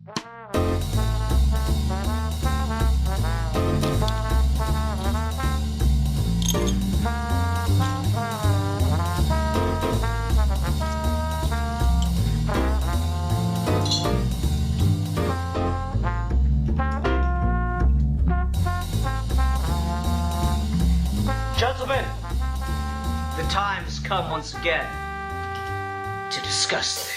Gentlemen, the time has come once again to discuss things.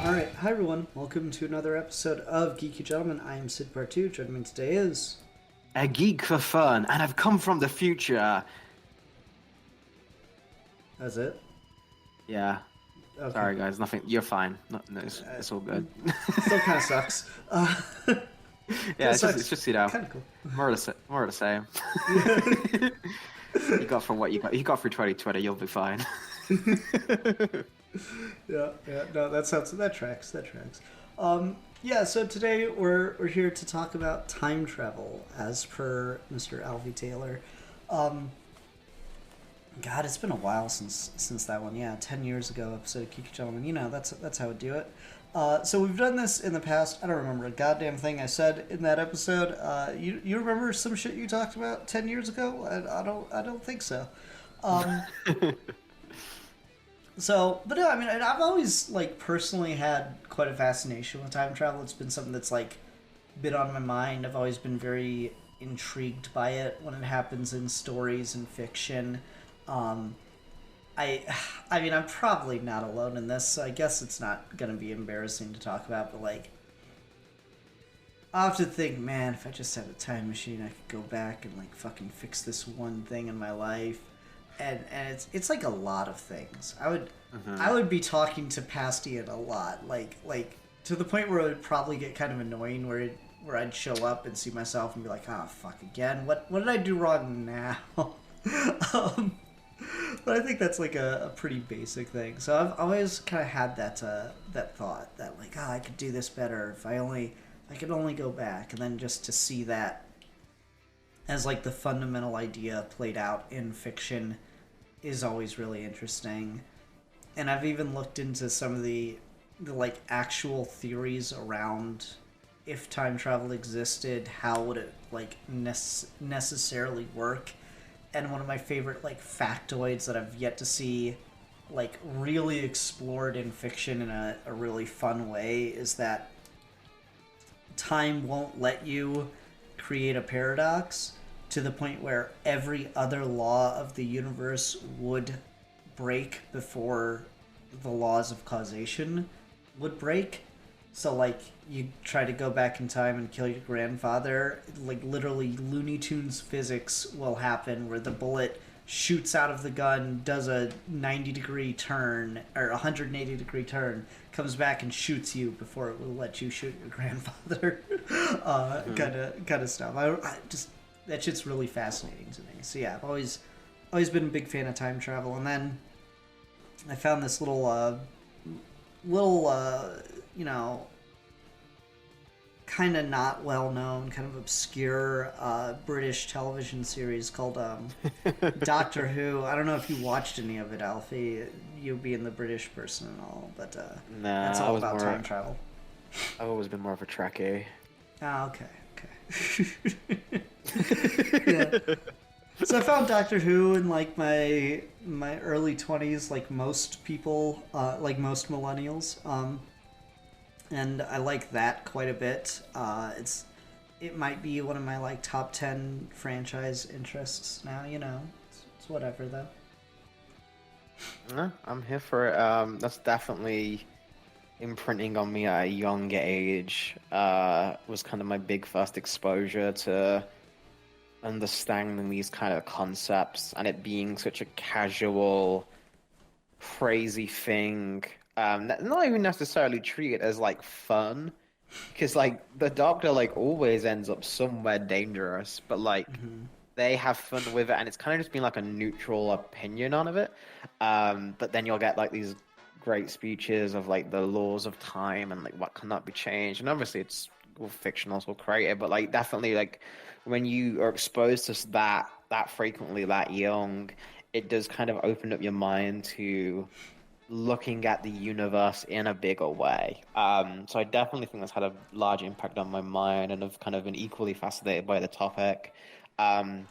Alright, hi everyone. Welcome to another episode of Geeky Gentlemen. I am Sid Part 2. Joining me today is... A geek for fun, and I've come from the future. That's it? Yeah. Okay. Sorry, guys. Nothing. You're fine. No, it's all good. Still kind of sucks. Yeah, it's just Kind of cool. more of the same. You got from what you got. You got through 2020. You'll be fine. Yeah. No, that tracks. Yeah, so today we're here to talk about time travel, as per Mr. Alvy Taylor. God, it's been a while since that one. Yeah, 10 years ago, episode of Geeky Gentlemen. You know, that's how we do it. So we've done this in the past. I don't remember a goddamn thing I said in that episode. You remember some shit you talked about 10 years ago? I don't think so. So, but no, I mean, I've always, like, personally had quite a fascination with time travel. It's been something that's, like, been on my mind. I've always been very intrigued by it when it happens in stories and fiction. I mean, I'm probably not alone in this, so I guess it's not going to be embarrassing to talk about, but, like, I often think, man, if I just had a time machine, I could go back and, like, fucking fix this one thing in my life. And it's like a lot of things. I would be talking to Pastian a lot, like to the point where it would probably get kind of annoying, where I'd show up and see myself and be like, oh fuck again, what did I do wrong now? But I think that's like a pretty basic thing. So I've always kind of had that thought that, like, I could do this better if I could only go back, and then just to see that as like the fundamental idea played out in fiction is always really interesting. And I've even looked into some of the like actual theories around if time travel existed, how would it like necessarily work. And one of my favorite like factoids that I've yet to see like really explored in fiction in a really fun way is that time won't let you create a paradox to the point where every other law of the universe would break before the laws of causation would break. So, like, you try to go back in time and kill your grandfather, like, literally Looney Tunes physics will happen where the bullet shoots out of the gun, does a 90-degree turn, or 180-degree turn, comes back and shoots you before it will let you shoot your grandfather. Kind of stuff. I just... That shit's really fascinating to me. So yeah, I've always been a big fan of time travel. And then I found this little you know, kind of not well known, kind of obscure British television series called Doctor Who. I don't know if you watched any of it, Alfie. You being the British person and all, but that's all about time travel. I've always been more of a Trekkie. Ah, okay. Yeah. So I found Doctor Who in like my early 20s, like most people, like most millennials, and I like that quite a bit. It might be one of my like top 10 franchise interests now. You know, it's whatever though. No, I'm here for it. That's definitely imprinting on me at a young age. Was kind of my big first exposure to understanding these kind of concepts, and it being such a casual, crazy thing. Not even necessarily treat it as like fun, because like the Doctor like always ends up somewhere dangerous, but like they have fun with it, and it's kind of just been like a neutral opinion on of it. But then you'll get like these great speeches of like the laws of time and like what cannot be changed, and obviously it's all fictional, it's all creative, but like definitely like when you are exposed to that frequently that young, it does kind of open up your mind to looking at the universe in a bigger way. So I definitely think that's had a large impact on my mind, and I've kind of been equally fascinated by the topic. Um,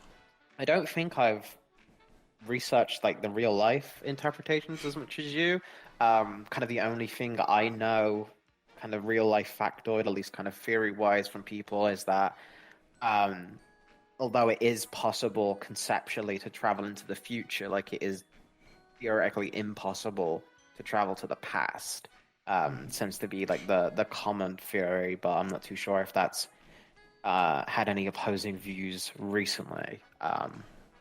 I don't think I've researched like the real life interpretations as much as you. Kind of the only thing I know, kind of real life factoid, at least kind of theory wise from people, is that um, although it is possible conceptually to travel into the future, like it is theoretically impossible to travel to the past. Seems to be like the common theory, but I'm not too sure if that's had any opposing views recently.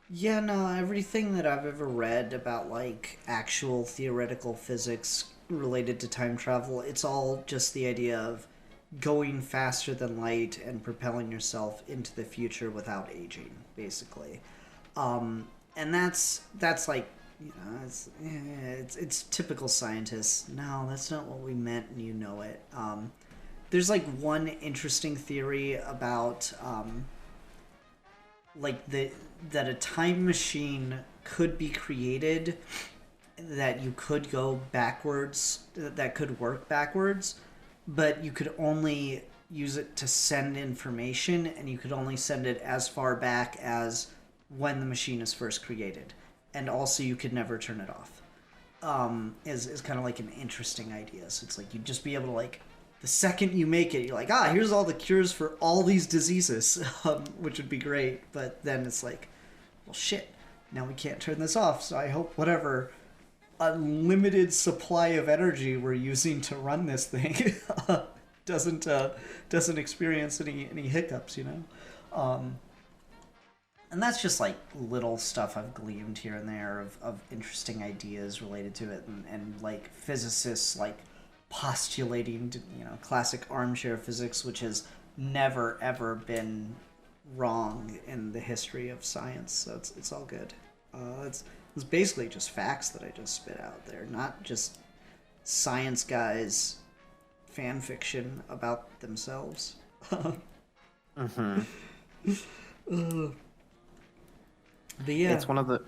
Yeah, no, everything that I've ever read about like actual theoretical physics related to time travel, it's all just the idea of going faster than light and propelling yourself into the future without aging, basically. And that's like, you know, it's typical scientists. No, that's not what we meant, and you know it. There's like one interesting theory about like that a time machine could be created, that you could go backwards, that could work backwards, but you could only use it to send information, and you could only send it as far back as when the machine is first created, and also you could never turn it off. Is kind of like an interesting idea. So it's like you'd just be able to like, the second you make it, you're like, here's all the cures for all these diseases, which would be great. But then it's like, well, shit, now we can't turn this off. So I hope whatever unlimited supply of energy we're using to run this thing doesn't experience any hiccups, you know. And that's just like little stuff I've gleaned here and there of interesting ideas related to it, and like physicists like postulating, you know, classic armchair physics, which has never ever been wrong in the history of science. So it's all good. It's basically just facts that I just spit out there, not just science guys fan fiction about themselves. Mm-hmm. But yeah, It's one of the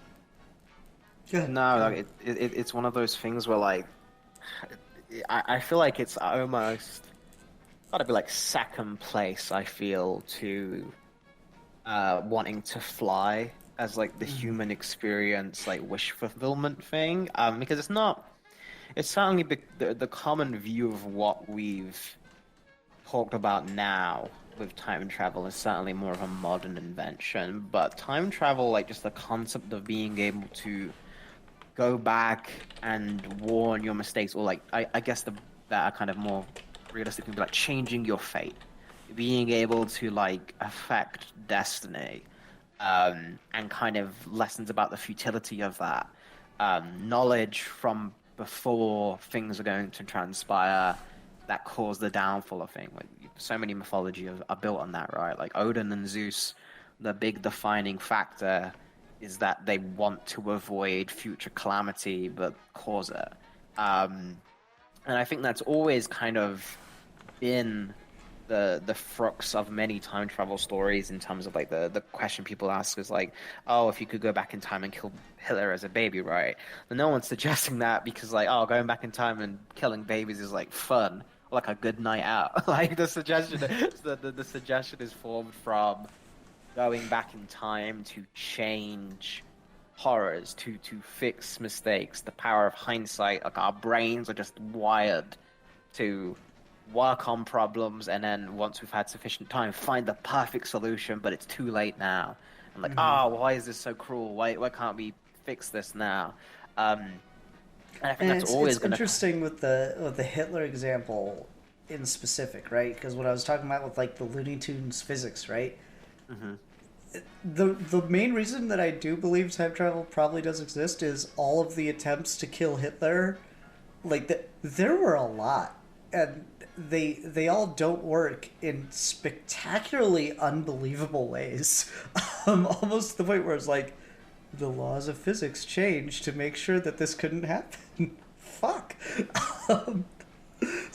no, like it's one of those things where like I feel like it's almost gotta be like second place. I feel to wanting to fly as like the human experience, like wish fulfillment thing. Because it's not. It's certainly the common view of what we've talked about now with time travel is certainly more of a modern invention. But time travel, like just the concept of being able to go back and warn your mistakes, or like I guess that are kind of more realistic thing, like changing your fate, being able to like affect destiny, and kind of lessons about the futility of that, knowledge from before things are going to transpire that cause the downfall of things. Like so many mythology are built on that, right? Like Odin and Zeus, the big defining factor is that they want to avoid future calamity but cause it. And I think that's always kind of been the crux of many time travel stories, in terms of like the question people ask is like, oh, if you could go back in time and kill Hitler as a baby, right? And no one's suggesting that because like, oh, going back in time and killing babies is like fun, like a good night out. Like the suggestion, the suggestion is formed from going back in time to change horrors, to fix mistakes, the power of hindsight. Like our brains are just wired to work on problems, and then once we've had sufficient time, find the perfect solution, but it's too late now. And like, why is this so cruel? Why can't we fix this now? And I think and that's always it's going to interesting with the Hitler example in specific, right? Because what I was talking about with like the Looney Tunes physics, right? Mm-hmm. The main reason that I do believe time travel probably does exist is all of the attempts to kill Hitler, like there were a lot, and they all don't work in spectacularly unbelievable ways. Almost to the point where it's like the laws of physics changed to make sure that this couldn't happen. Fuck. So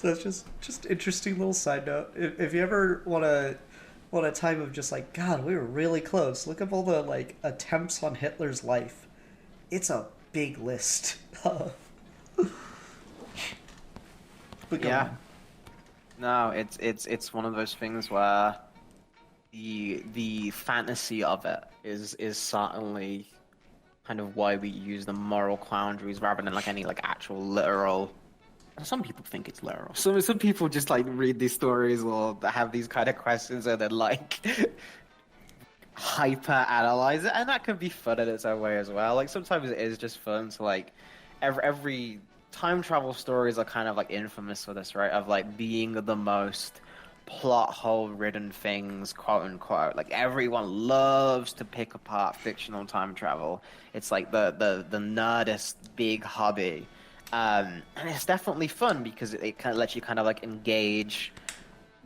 that's just interesting little side note. If you ever want a time of just like, God, we were really close. Look up all the like attempts on Hitler's life. It's a big list. But go Yeah. on. No, it's one of those things where the fantasy of it is certainly kind of why we use the moral quandaries rather than like any like actual literal. Some people think it's literal. Some people just like read these stories or have these kind of questions and then like hyper analyze it, and that can be fun in its own way as well. Like sometimes it is just fun to like every time travel stories are kind of like infamous for this, right? Of like being the most plot hole ridden things, quote unquote. Like everyone loves to pick apart fictional time travel. It's like the nerdist big hobby. And it's definitely fun because it kind of lets you kind of like engage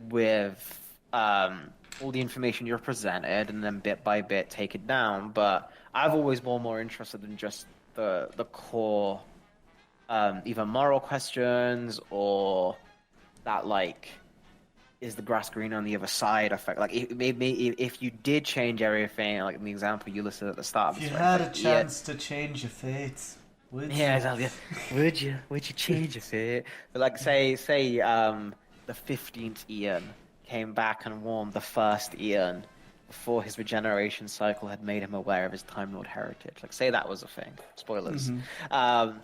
with all the information you're presented and then bit by bit take it down. But I've always been more interested in just the core either moral questions or that like is the grass green on the other side effect. Like if you did change everything, like in the example you listed at the start of If you this, had like, a chance to change your fate, would you? yeah, exactly. Would you change your fate? But like say the 15th Ian came back and warned the first Ian before his regeneration cycle had made him aware of his Time Lord heritage. Like say that was a thing. Spoilers. I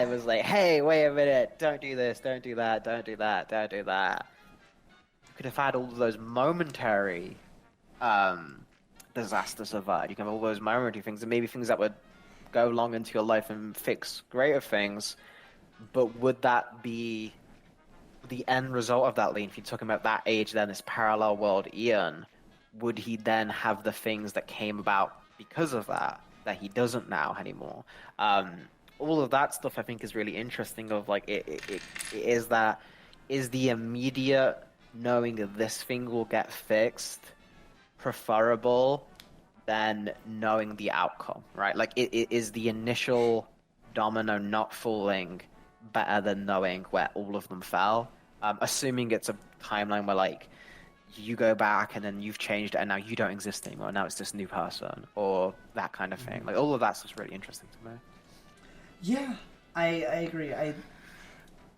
was like, hey, wait a minute, don't do this, don't do that, don't do that, don't do that. You could have had all of those momentary disasters survive. You can have all those momentary things and maybe things that would go long into your life and fix greater things, but would that be the end result of that, Lean? If you're talking about that age, then this parallel world Ian, would he then have the things that came about because of that he doesn't now anymore? All of that stuff I think is really interesting. Of like, it is the immediate knowing that this thing will get fixed preferable than knowing the outcome, right? Like, it is the initial domino not falling better than knowing where all of them fell? Assuming it's a timeline where, like, you go back and then you've changed it and now you don't exist anymore, now it's this new person, or that kind of thing. Like, all of that's just really interesting to me. Yeah, I agree.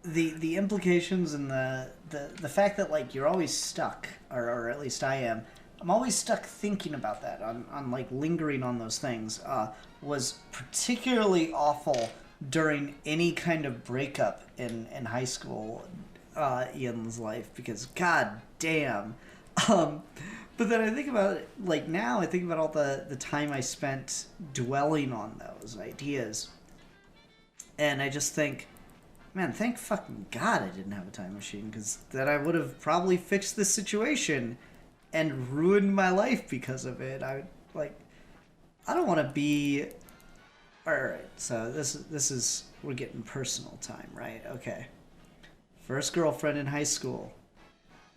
The implications and the fact that like you're always stuck, or at least I am. I'm always stuck thinking about that, on like lingering on those things, was particularly awful during any kind of breakup in high school, Ian's life, because god damn. But then I think about it, like now I think about all the time I spent dwelling on those ideas. And I just think, man, thank fucking God I didn't have a time machine, because then I would have probably fixed this situation and ruined my life because of it. I don't want to be. All right, so this is we're getting personal time, right? Okay. First girlfriend in high school.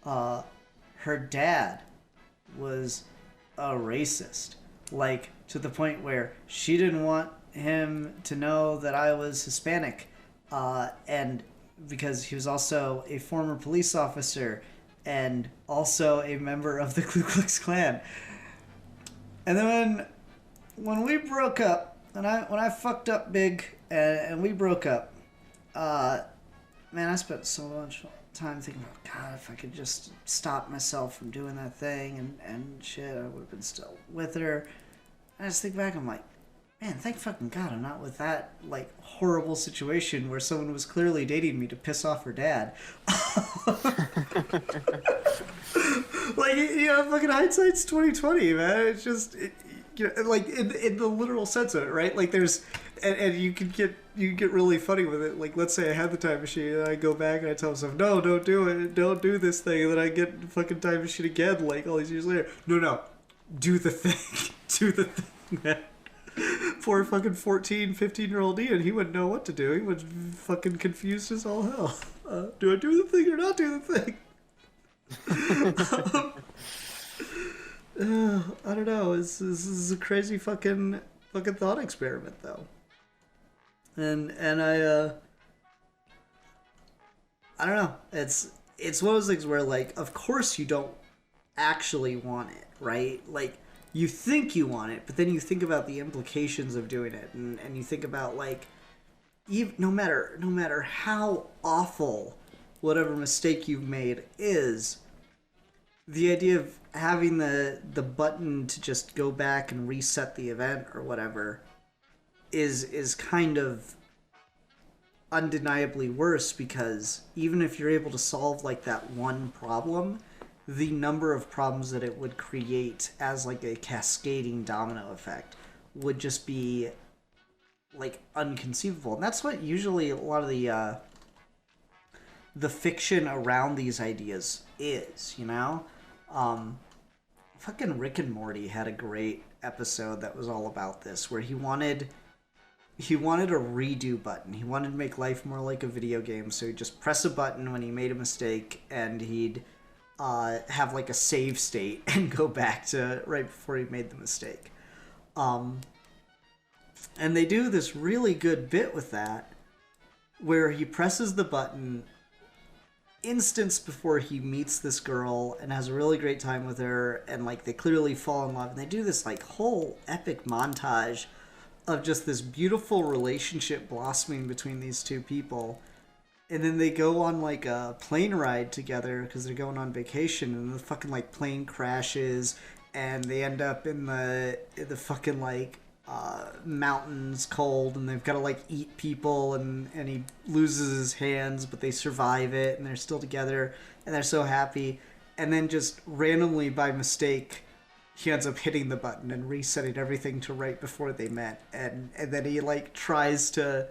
Her dad was a racist, like to the point where she didn't want him to know that I was Hispanic, and because he was also a former police officer and also a member of the Ku Klux Klan. And then when we broke up, when I fucked up big and we broke up, man, I spent so much time thinking about, God, if I could just stop myself from doing that thing and shit, I would have been still with her. And I just think back, I'm like, man, thank fucking God I'm not with that, like, horrible situation where someone was clearly dating me to piss off her dad. Like, you know, fucking hindsight's 2020, man. It's just, you know, like, in the literal sense of it, right? Like, there's, and you can get really funny with it. Like, let's say I had the time machine and I go back and I tell myself, no, don't do it, don't do this thing, and then I get the fucking time machine again, like, all these years later. No, do the thing. Do the thing, man. Poor fucking 14, 15-year-old Ian, he wouldn't know what to do. He was fucking confused as all hell. Do I do the thing or not do the thing? I don't know. This is a crazy fucking thought experiment, though. And I don't know. It's one of those things where, like, of course you don't actually want it, right? Like, you think you want it, but then you think about the implications of doing it, and you think about, like, even, no matter how awful whatever mistake you've made is, the idea of having the button to just go back and reset the event or whatever is kind of undeniably worse, because even if you're able to solve like that one problem, the number of problems that it would create as like a cascading domino effect would just be like unconceivable. And that's what usually a lot of the fiction around these ideas is, you know? Fucking Rick and Morty had a great episode that was all about this, where he wanted a redo button. He wanted to make life more like a video game, so he'd just press a button when he made a mistake, and he'd have like a save state and go back to right before he made the mistake. And they do this really good bit with that, where he presses the button instance before he meets this girl and has a really great time with her, and like they clearly fall in love, and they do this like whole epic montage of just this beautiful relationship blossoming between these two people. And then they go on like a plane ride together because they're going on vacation, and the fucking like plane crashes, and they end up in the fucking like mountains cold, and they've got to like eat people, and he loses his hands, but they survive it, and they're still together, and they're so happy. And then just randomly by mistake, he ends up hitting the button and resetting everything to right before they met, and then he like tries to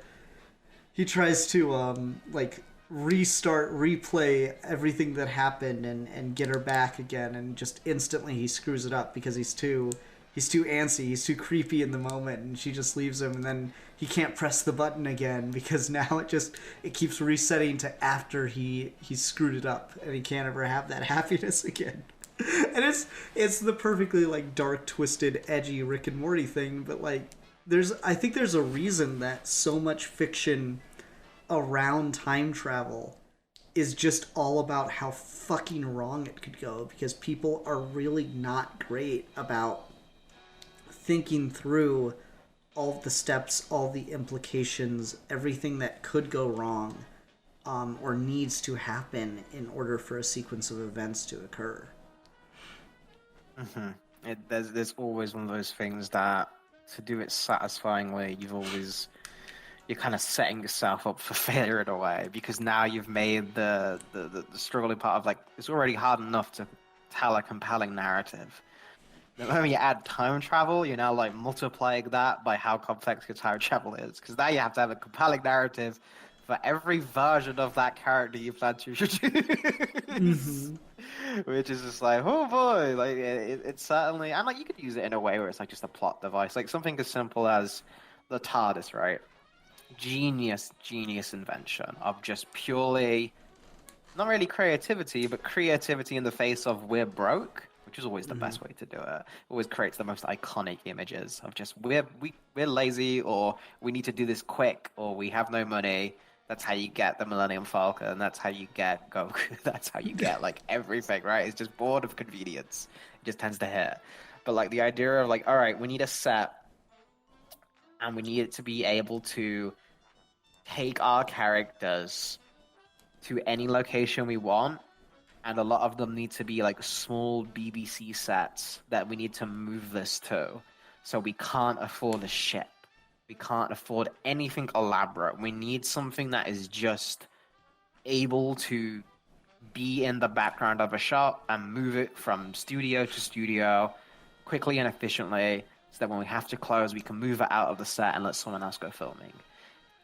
like replay everything that happened and get her back again, and just instantly he screws it up because he's too antsy, he's too creepy in the moment, and she just leaves him, and then he can't press the button again because now it keeps resetting to after he's screwed it up, and he can't ever have that happiness again. And it's the perfectly like dark, twisted, edgy Rick and Morty thing, but like I think there's a reason that so much fiction around time travel is just all about how fucking wrong it could go, because people are really not great about thinking through all of the steps, all the implications, everything that could go wrong, or needs to happen in order for a sequence of events to occur. Mm-hmm. There's always one of those things that, to do it satisfyingly, you're kind of setting yourself up for failure in a way, because now you've made the struggling part of like, it's already hard enough to tell a compelling narrative. The moment you add time travel, you're now like multiplying that by how complex your time travel is, because now you have to have a compelling narrative for every version of that character you plan to introduce. Mm-hmm. Which is just like, oh boy, like it's certainly, and like you could use it in a way where it's like just a plot device, like something as simple as the TARDIS, right? Genius invention of just purely, not really creativity, but creativity in the face of we're broke, which is always the best way to do it. Always creates the most iconic images of just we're lazy, or we need to do this quick, or we have no money. That's how you get the Millennium Falcon. That's how you get Goku. That's how you get like everything, right? It's just bored of convenience. It just tends to hit. But like the idea of like, all right, we need a set, and we need it to be able to take our characters to any location we want, and a lot of them need to be like small BBC sets that we need to move this to. So we can't afford a ship. We can't afford anything elaborate. We need something that is just able to be in the background of a shot and move it from studio to studio quickly and efficiently, so that when we have to close, we can move it out of the set and let someone else go filming.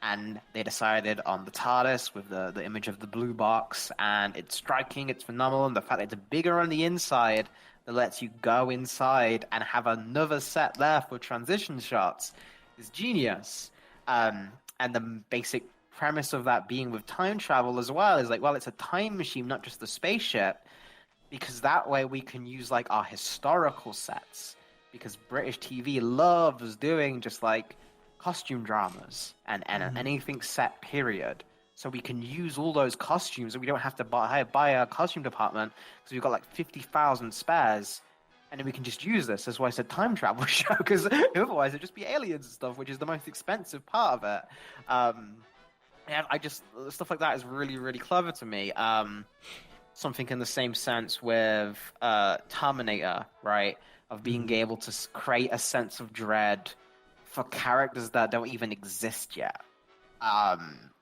And they decided on the TARDIS with the image of the blue box, and it's striking, it's phenomenal, and the fact that it's bigger on the inside that lets you go inside and have another set there for transition shots is genius. And the basic premise of that being with time travel as well is like, well, it's a time machine, not just the spaceship, because that way we can use like our historical sets. Because British TV loves doing just like costume dramas and anything set period. So we can use all those costumes and we don't have to buy a costume department because we've got like 50,000 spares. And then we can just use this. That's why I said time travel show, because otherwise it'd just be aliens and stuff, which is the most expensive part of it. And I just, stuff like that is really, really clever to me. Something in the same sense with Terminator, right? Of being able to create a sense of dread for characters that don't even exist yet.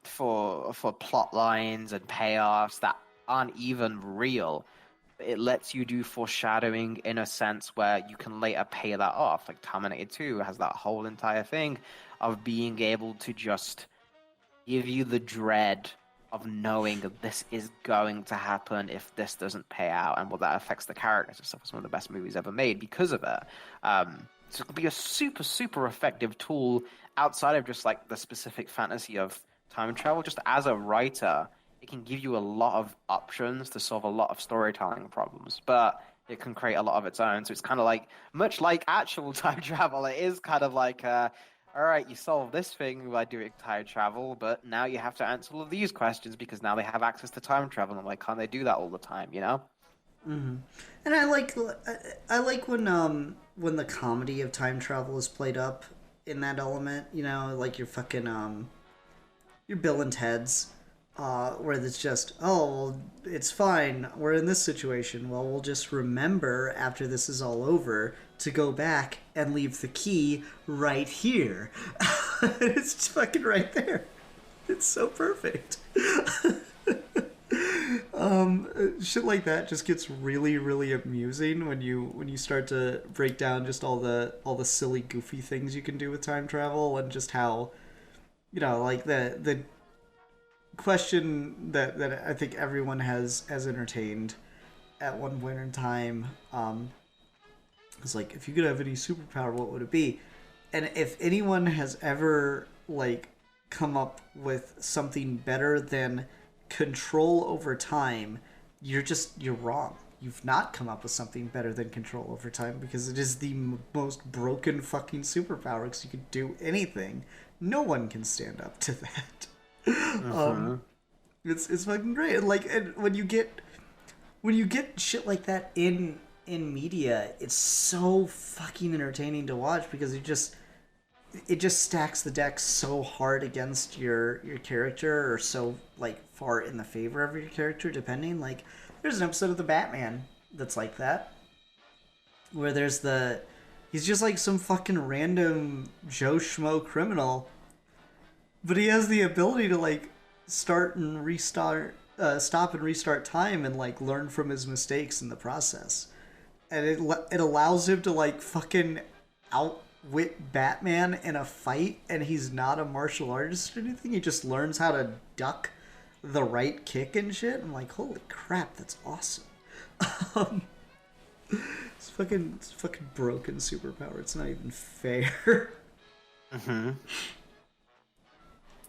For plot lines and payoffs that aren't even real. It lets you do foreshadowing in a sense where you can later pay that off. Like Terminator 2 has that whole entire thing of being able to just give you the dread of knowing that this is going to happen if this doesn't pay out, and what that affects the characters and stuff. It's one of the best movies ever made because of it. So it could be a super, super effective tool outside of just like the specific fantasy of time travel. Just as a writer, it can give you a lot of options to solve a lot of storytelling problems, but it can create a lot of its own. So it's kind of like, much like actual time travel, it is kind of like, all right, you solve this thing by doing time travel, but now you have to answer all of these questions because now they have access to time travel, and like, can't they do that all the time, you know? Mm-hmm. And I like when the comedy of time travel is played up in that element, you know, like your fucking your Bill and Ted's. Where it's just, oh, well, it's fine, we're in this situation. Well, we'll just remember after this is all over to go back and leave the key right here. It's just fucking right there. It's so perfect. Shit like that just gets really, really amusing when you start to break down just all the silly, goofy things you can do with time travel, and just how, you know, like the question that I think everyone has entertained at one point in time is like, if you could have any superpower, what would it be? And if anyone has ever like come up with something better than control over time, you're wrong. You've not come up with something better than control over time, because it is the most broken fucking superpower, because you can do anything. No one can stand up to that. It's fucking great. And when you get shit like that in media, it's so fucking entertaining to watch, because it just stacks the deck so hard against your character, or so like far in the favor of your character, depending. Like, there's an episode of the Batman that's like that, where he's just like some fucking random Joe Schmo criminal, but he has the ability to like stop and restart time, and like learn from his mistakes in the process, and it allows him to like fucking outwit Batman in a fight, and he's not a martial artist or anything. He just learns how to duck the right kick and shit. I'm like, holy crap, that's awesome. It's fucking broken superpower. It's not even fair.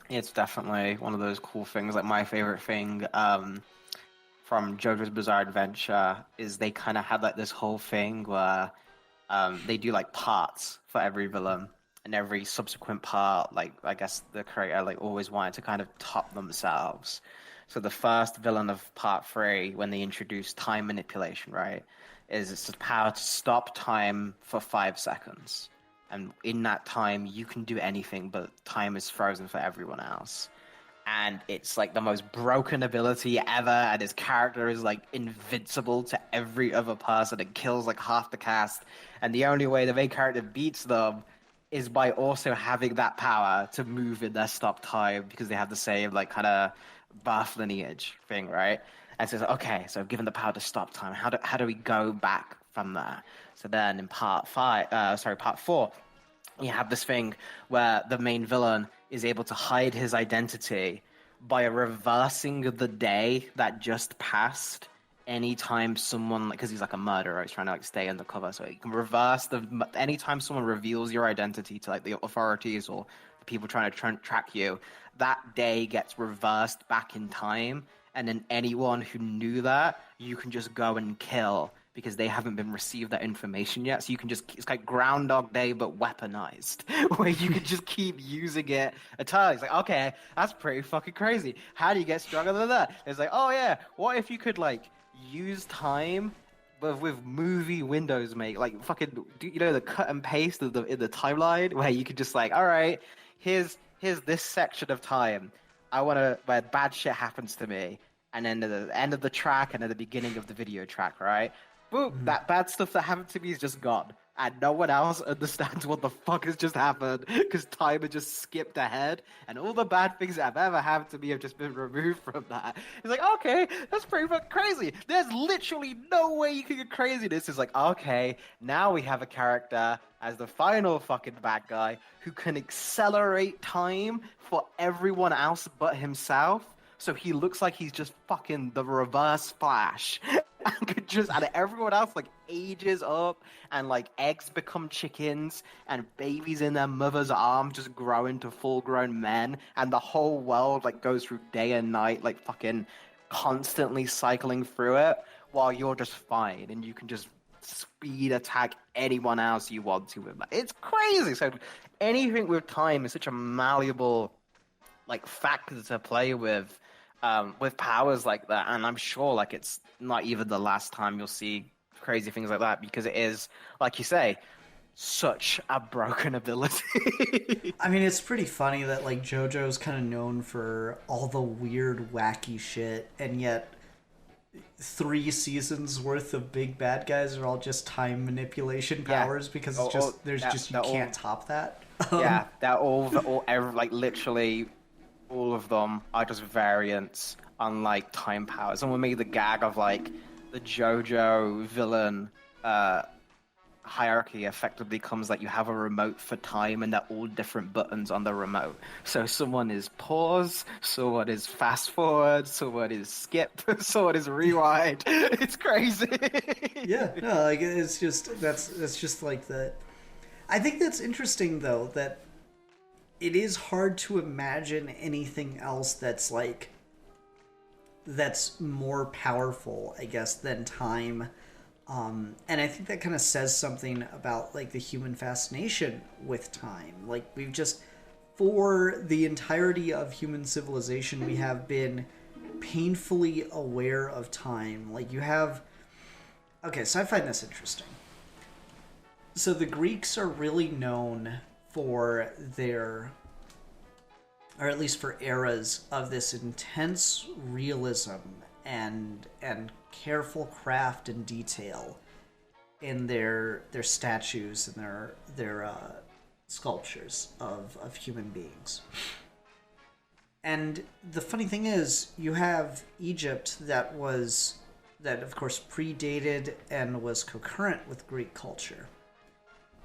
It's definitely one of those cool things. Like, my favorite thing from JoJo's Bizarre Adventure is they kind of had like this whole thing where they do like parts for every villain, and every subsequent part, like, I guess the creator like always wanted to kind of top themselves. So the first villain of part 3, when they introduced time manipulation, right, is it's the power to stop time for 5 seconds. And in that time, you can do anything, but time is frozen for everyone else. And it's like the most broken ability ever, and his character is like invincible to every other person and kills like half the cast. And the only way the main character beats them is by also having that power to move in their stop time, because they have the same like kind of birth lineage thing, right? And so it's like, okay, so given the power to stop time, how do we go back from there? So then in part 4, you have this thing where the main villain is able to hide his identity by reversing the day that just passed. Anytime someone, because he's like a murderer, he's trying to like stay undercover, so you can reverse anytime someone reveals your identity to like the authorities or the people trying to track you, that day gets reversed back in time, and then anyone who knew that, you can just go and kill because they haven't been received that information yet. So you can just, it's like Groundhog Day but weaponized, where you can just keep using it entirely. It's like, okay, that's pretty fucking crazy. How do you get stronger than that? It's like, oh yeah, what if you could like use time with movie windows, mate? Like fucking, you know, the cut and paste of in the timeline where you could just like, all right, here's this section of time. Where bad shit happens to me, and then at the end of the track and at the beginning of the video track, right? Boop, that bad stuff that happened to me is just gone. And no one else understands what the fuck has just happened because time had just skipped ahead, and all the bad things that have ever happened to me have just been removed from that. It's like, okay, that's pretty fucking crazy. There's literally no way you can get crazy. This is like, okay, now we have a character as the final fucking bad guy who can accelerate time for everyone else but himself. So he looks like he's just fucking the reverse Flash. And everyone else like ages up, and like eggs become chickens, and babies in their mother's arms just grow into full-grown men, and the whole world like goes through day and night, like fucking constantly cycling through it, while you're just fine, and you can just speed attack anyone else you want to with that. It's crazy. So anything with time is such a malleable like factor to play with powers like that, and I'm sure like it's not even the last time you'll see crazy things like that, because it is, like you say, such a broken ability. I mean, it's pretty funny that like JoJo's kind of known for all the weird, wacky shit, and yet 3 seasons worth of big bad guys are all just time manipulation powers, because it's just you can't top that. Yeah, they're all like literally all of them are just variants on like time powers. And we made the gag of like the JoJo villain hierarchy effectively comes like you have a remote for time, and they're all different buttons on the remote. So someone is pause, someone is fast forward, someone is skip, someone is rewind. It's crazy. Yeah, no, like it's just that's just like the. I think that's interesting though, that it is hard to imagine anything else that's more powerful, I guess, than time. And I think that kind of says something about like the human fascination with time. Like we've just, for the entirety of human civilization, we have been painfully aware of time. Like you have, okay, so I find this interesting. So the Greeks are really known for their, or at least for eras of this intense realism and careful craft and detail in their statues and their sculptures of human beings. And the funny thing is, you have Egypt that of course predated and was concurrent with Greek culture.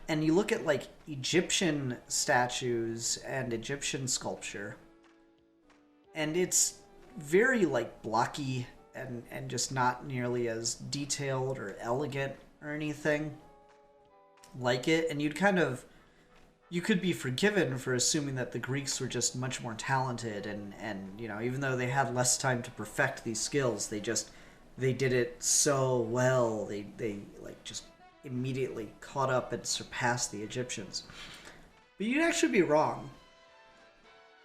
And you look at like Egyptian statues and Egyptian sculpture, and it's very like blocky and just not nearly as detailed or elegant or anything like it. And you could be forgiven for assuming that the Greeks were just much more talented, and you know, even though they had less time to perfect these skills, they did it so well. They like just immediately caught up and surpassed the Egyptians. But you'd actually be wrong,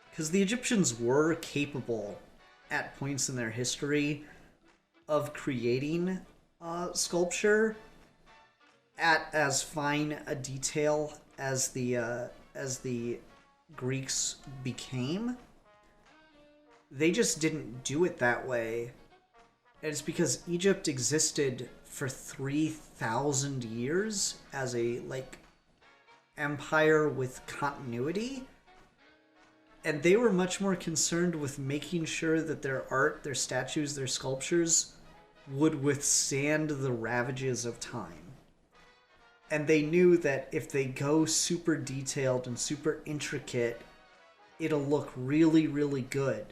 because the Egyptians were capable at points in their history of creating sculpture at as fine a detail as the Greeks became. They just didn't do it that way. And it's because Egypt existed for 3,000 years as a like empire with continuity, and they were much more concerned with making sure that their art, their statues, their sculptures would withstand the ravages of time. And they knew that if they go super detailed and super intricate, it'll look really, really good,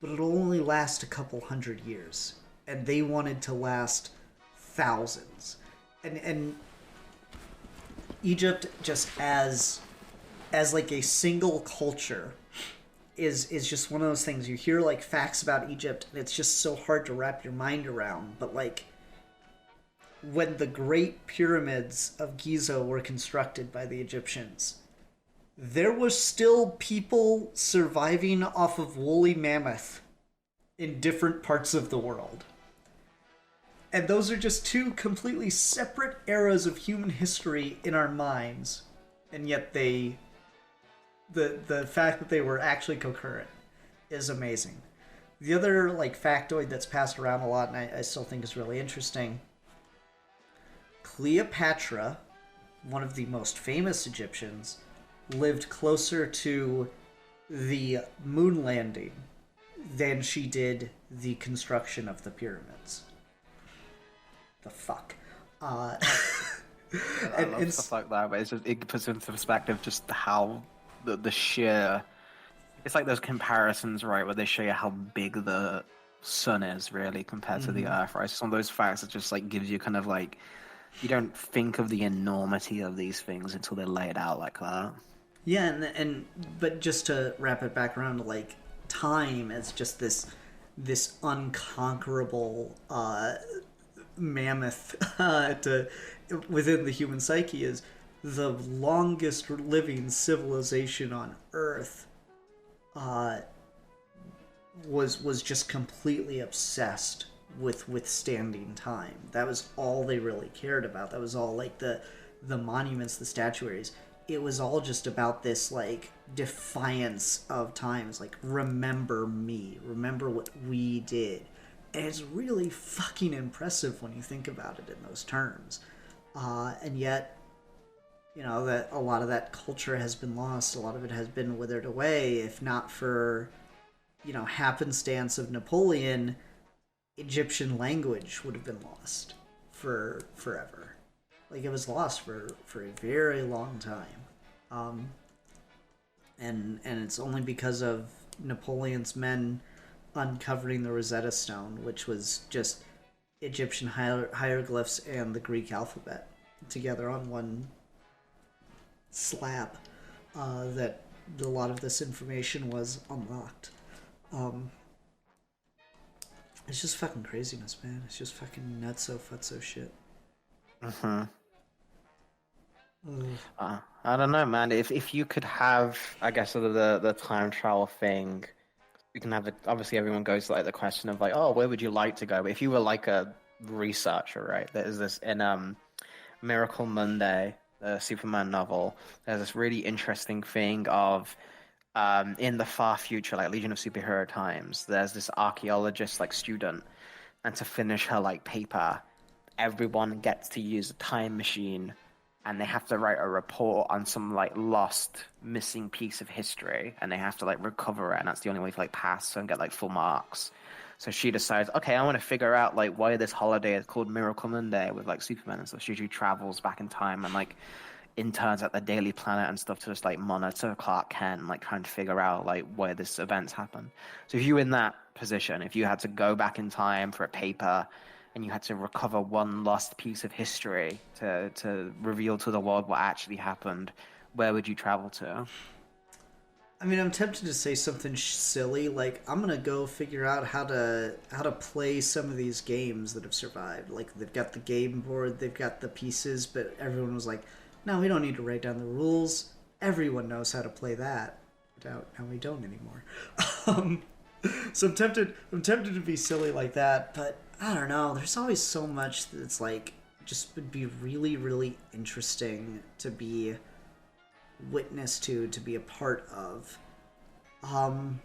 but it'll only last a couple hundred years. And they wanted to last thousands. And Egypt, just as as like a single culture is just one of those things. You hear like facts about Egypt and it's just so hard to wrap your mind around. But like when the Great Pyramids of Giza were constructed by the Egyptians, there was still people surviving off of woolly mammoth in different parts of the world. And those are just two completely separate eras of human history in our minds. And yet the fact that they were actually concurrent is amazing. The other like factoid that's passed around a lot and I still think is really interesting, Cleopatra, one of the most famous Egyptians, lived closer to the moon landing than she did the construction of the pyramids. The fuck? I love stuff like that, but it puts into perspective just how the sheer... It's like those comparisons, right, where they show you how big the sun is, really, compared to the Earth, right? Some of those facts that just, like, gives you kind of, like... You don't think of the enormity of these things until they're laid out like that. Yeah, but just to wrap it back around to, like, time as just this unconquerable mammoth within the human psyche is the longest living civilization on Earth was just completely obsessed with withstanding time. That was all they really cared about. That was all like the monuments, the statuaries. It was all just about this like defiance of times, like remember me, remember what we did. And it's really fucking impressive when you think about it in those terms. And yet, you know, that a lot of that culture has been lost. A lot of it has been withered away. If not for, you know, happenstance of Napoleon, Egyptian language would have been lost for forever. Like, it was lost for a very long time. And it's only because of Napoleon's men uncovering the Rosetta Stone, which was just Egyptian hieroglyphs and the Greek alphabet together on one slab, that a lot of this information was unlocked. It's just fucking craziness, man. It's just fucking nutso futso shit. I don't know, man. If you could have, I guess, the time travel thing, you can have it. Obviously, everyone goes to, like, the question of like, oh, where would you like to go? But if you were like a researcher, right? There's this in Miracle Monday, the Superman novel. There's this really interesting thing of in the far future, like Legion of Superhero times. There's this archaeologist like student, and to finish her like paper, everyone gets to use a time machine. And they have to write a report on some like lost, missing piece of history, and they have to like recover it, and that's the only way to like pass and get like full marks. So she decides, okay, I want to figure out like why this holiday is called Miracle Monday with like Superman and stuff. She travels back in time and like interns at the Daily Planet and stuff to just like monitor Clark Kent, like trying to figure out like why this event's happened. So if you were in that position, if you had to go back in time for a paper, and you had to recover one lost piece of history to reveal to the world what actually happened, where would you travel to? I mean, I'm tempted to say something silly, like I'm gonna go figure out how to play some of these games that have survived. Like, they've got the game board, they've got the pieces, but everyone was like, no, we don't need to write down the rules. Everyone knows how to play that. Now we don't anymore. So I'm tempted to be silly like that, but I don't know. There's always so much that's like just would be really, really interesting to be witness to be a part of. God,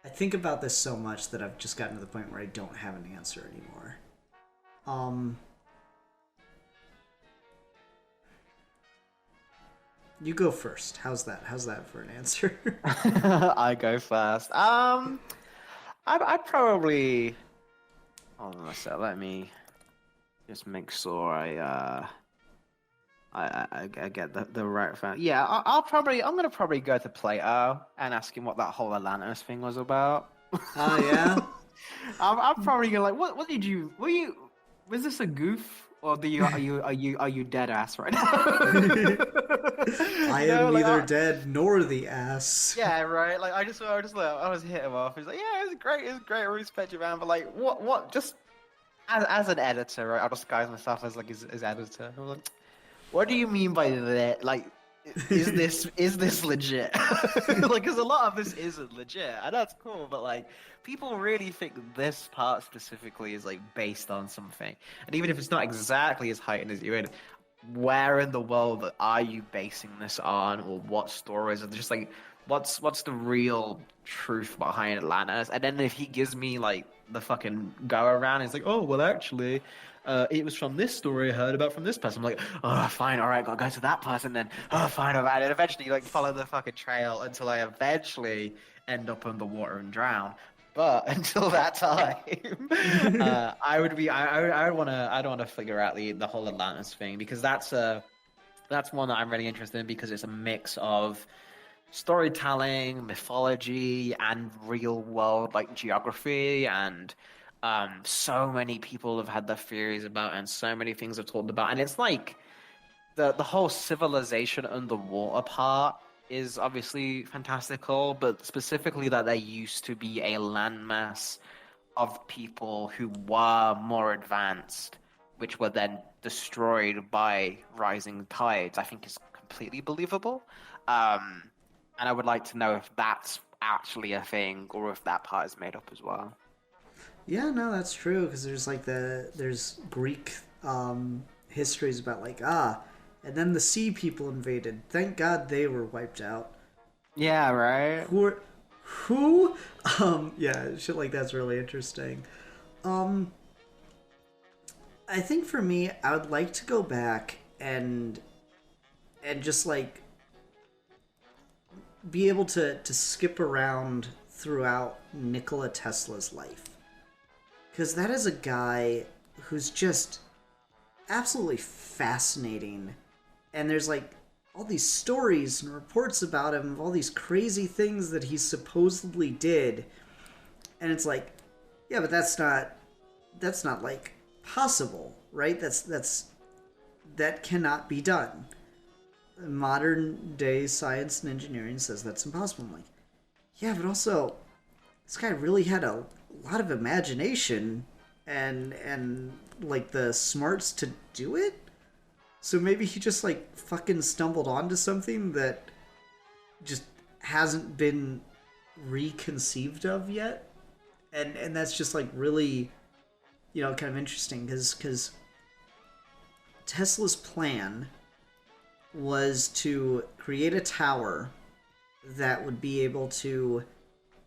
I think about this so much that I've just gotten to the point where I don't have an answer anymore. You go first. How's that? How's that for an answer? I go first. I'd probably. Hold on a sec. Let me just make sure I get the right thing. Yeah, I'm gonna probably go to Plato and ask him what that whole Atlantis thing was about. Oh yeah. I'm probably gonna like, what did you? Was this a goof Or do you are you dead ass right now? I You know, am like, neither dead nor the ass. yeah, right. Like I just like I was hit him off. He's like, yeah, it was great. I respect you, man. But like, what? Just as an editor, right? I'll disguise myself as like his editor. I'm like, what do you mean by that? Like, is this legit? Like, because a lot of this isn't legit, and that's cool. But like, people really think this part specifically is like based on something, and even if it's not exactly as heightened as you in, where in the world are you basing this on, or what stories? And just like, what's the real truth behind Atlantis? And then if he gives me like the fucking go around, he's like, oh well, actually. It was from this story I heard about from this person. I'm like, oh, fine, all right, gotta go to that person then. Oh, fine, all right. And eventually, like, follow the fucking trail until I eventually end up underwater and drown. But until that time, I'd wanna figure out the whole Atlantis thing because that's one that I'm really interested in because it's a mix of storytelling, mythology, and real world like geography and so many people have had their theories about it and so many things have talked about and it's like the whole civilization underwater part is obviously fantastical, but specifically that there used to be a landmass of people who were more advanced, which were then destroyed by rising tides, I think is completely believable. Um, and I would like to know if that's actually a thing or if that part is made up as well. Yeah, no, that's true because there's like there's Greek histories about like and then the sea people invaded. Thank God they were wiped out. Yeah, right. Who? Are, who? Yeah, shit like that's really interesting. Um, I think for me, I would like to go back and just like be able to skip around throughout Nikola Tesla's life. Because that is a guy who's just absolutely fascinating. And there's like all these stories and reports about him of all these crazy things that he supposedly did. And it's like, yeah, but that's not like possible, right? That cannot be done. Modern day science and engineering says that's impossible. I'm like, yeah, but also this guy really had a lot of imagination and like the smarts to do it. So maybe he just like fucking stumbled onto something that just hasn't been reconceived of yet. And that's just like really, kind of interesting because Tesla's plan was to create a tower that would be able to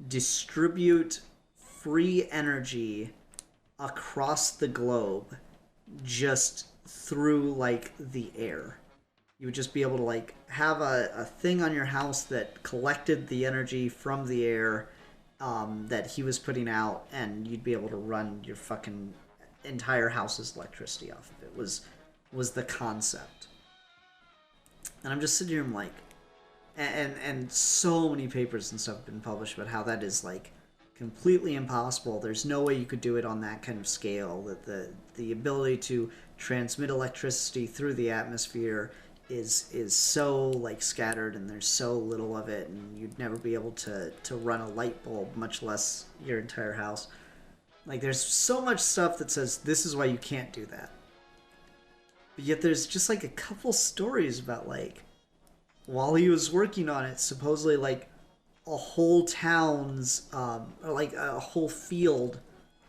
distribute free energy across the globe just through like the air. You would just be able to like have a thing on your house that collected the energy from the air that he was putting out, and you'd be able to run your fucking entire house's electricity off of it. Was the concept. And I'm just sitting here, I'm like, and so many papers and stuff have been published about how that is like completely impossible. There's no way you could do it on that kind of scale. That the ability to transmit electricity through the atmosphere is so like scattered, and there's so little of it, and you'd never be able to run a light bulb, much less your entire house. Like there's so much stuff that says this is why you can't do that. But yet there's just like a couple stories about like while he was working on it, supposedly like a whole town's or like a whole field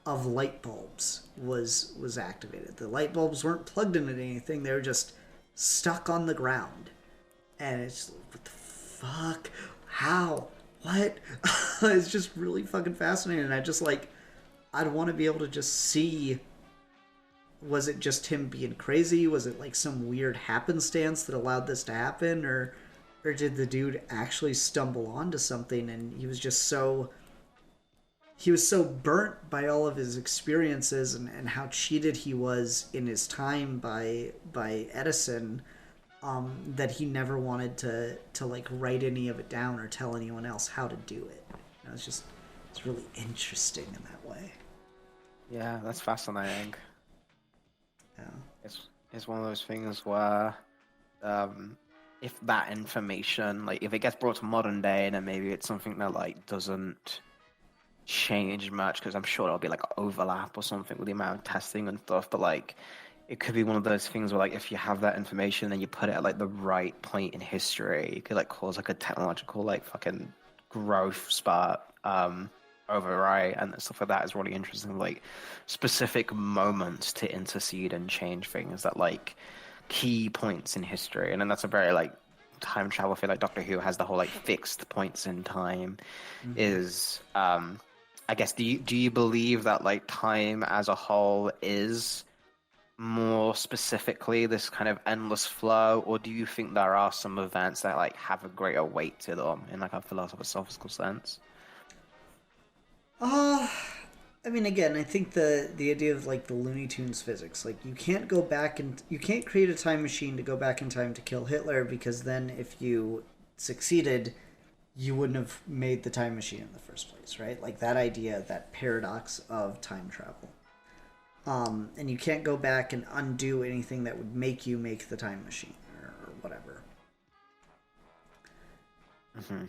of light bulbs was activated. The light bulbs weren't plugged into anything; they were just stuck on the ground. And it's what the fuck? How? What? It's just really fucking fascinating. And I just like I'd want to be able to just see. Was it just him being crazy? Was it like some weird happenstance that allowed this to happen, or did the dude actually stumble onto something and he was so burnt by all of his experiences and how cheated he was in his time by Edison, that he never wanted to like write any of it down or tell anyone else how to do it. It's really interesting in that way. Yeah, that's fascinating. Yeah. it's one of those things where um, if that information, like if it gets brought to modern day, then maybe it's something that like doesn't change much because I'm sure there'll be like overlap or something with the amount of testing and stuff. But like, it could be one of those things where like if you have that information and you put it at like the right point in history, it could like cause like a technological like fucking growth spurt. Override and stuff like that is really interesting. Like specific moments to intercede and change things that like key points in history, and then that's a very like time travel feel like Doctor Who has the whole like fixed points in time. Is I guess do you believe that like time as a whole is more specifically this kind of endless flow, or do you think there are some events that like have a greater weight to them in like a philosophical sense? Uh, I mean, again, I think the idea of like the Looney Tunes physics, like you can't go back and you can't create a time machine to go back in time to kill Hitler because then if you succeeded, you wouldn't have made the time machine in the first place, right? Like that idea, that paradox of time travel. And you can't go back and undo anything that would make you make the time machine or whatever. Mm-hmm.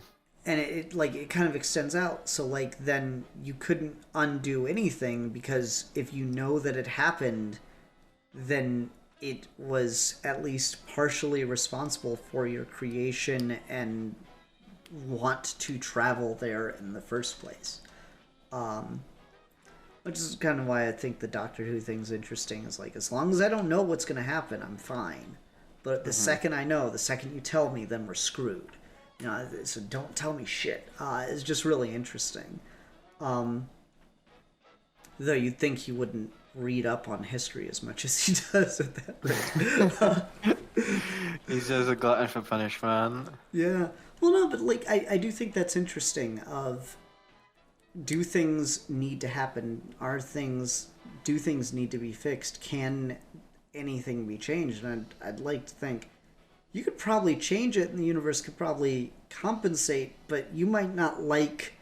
And it kind of extends out, so like then you couldn't undo anything because if you know that it happened, then it was at least partially responsible for your creation and want to travel there in the first place. Which is kind of why I think the Doctor Who thing's interesting, is like as long as I don't know what's going to happen, I'm fine. But the second I know, the second you tell me, then we're screwed. You know, so don't tell me shit. It's just really interesting. Though you'd think he wouldn't read up on history as much as he does at that rate. He's just a glutton for punishment. Yeah. Well, no, but like I do think that's interesting. Of do things need to happen? Do things need to be fixed? Can anything be changed? And I'd like to think you could probably change it and the universe could probably compensate, but you might not like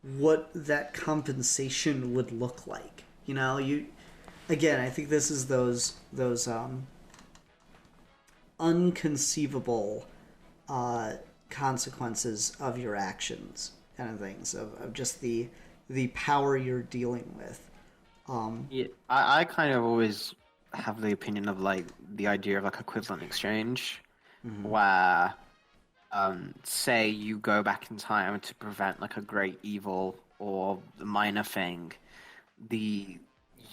what that compensation would look like. You know, again, I think this is those unconceivable consequences of your actions kind of things, of just the power you're dealing with. Yeah, I kind of always have the opinion of like the idea of like equivalent exchange, where say you go back in time to prevent like a great evil or a minor thing, the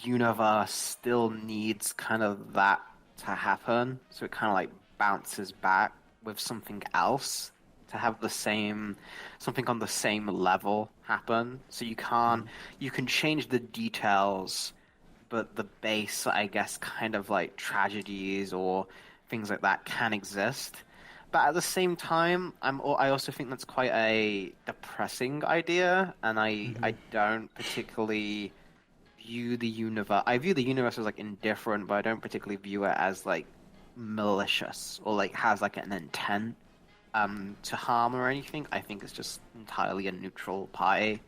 universe still needs kind of that to happen, so it kind of like bounces back with something else to have the same something on the same level happen. So you can change the details, but the base, I guess, kind of like tragedies or things like that can exist. But at the same time, I also think that's quite a depressing idea, and I don't particularly view the universe. I view the universe as like indifferent, but I don't particularly view it as like malicious or like has like an intent to harm or anything. I think it's just entirely a neutral party,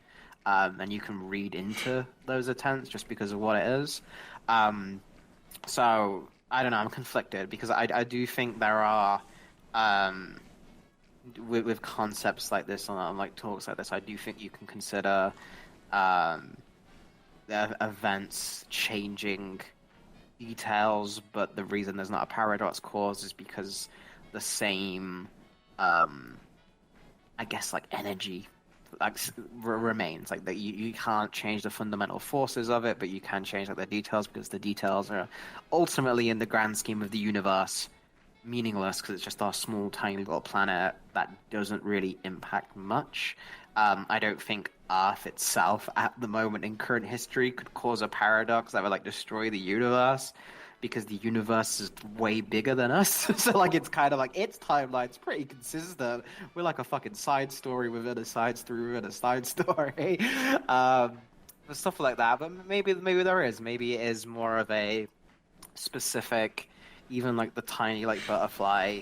and you can read into those attempts just because of what it is. So I don't know. I'm conflicted because I do think there are with concepts like this and like talks like this. I do think you can consider the events changing details, but the reason there's not a paradox cause is because the same I guess like energy like remains, like that you can't change the fundamental forces of it, but you can change like the details because the details are ultimately in the grand scheme of the universe meaningless because it's just our small tiny little planet that doesn't really impact much. I don't think Earth itself at the moment in current history could cause a paradox that would like destroy the universe, because the universe is way bigger than us. So like it's kind of like its timeline's pretty consistent. We're like a fucking side story within a side story within a side story. Stuff like that. But maybe there is. Maybe it is more of a specific, even like the tiny like butterfly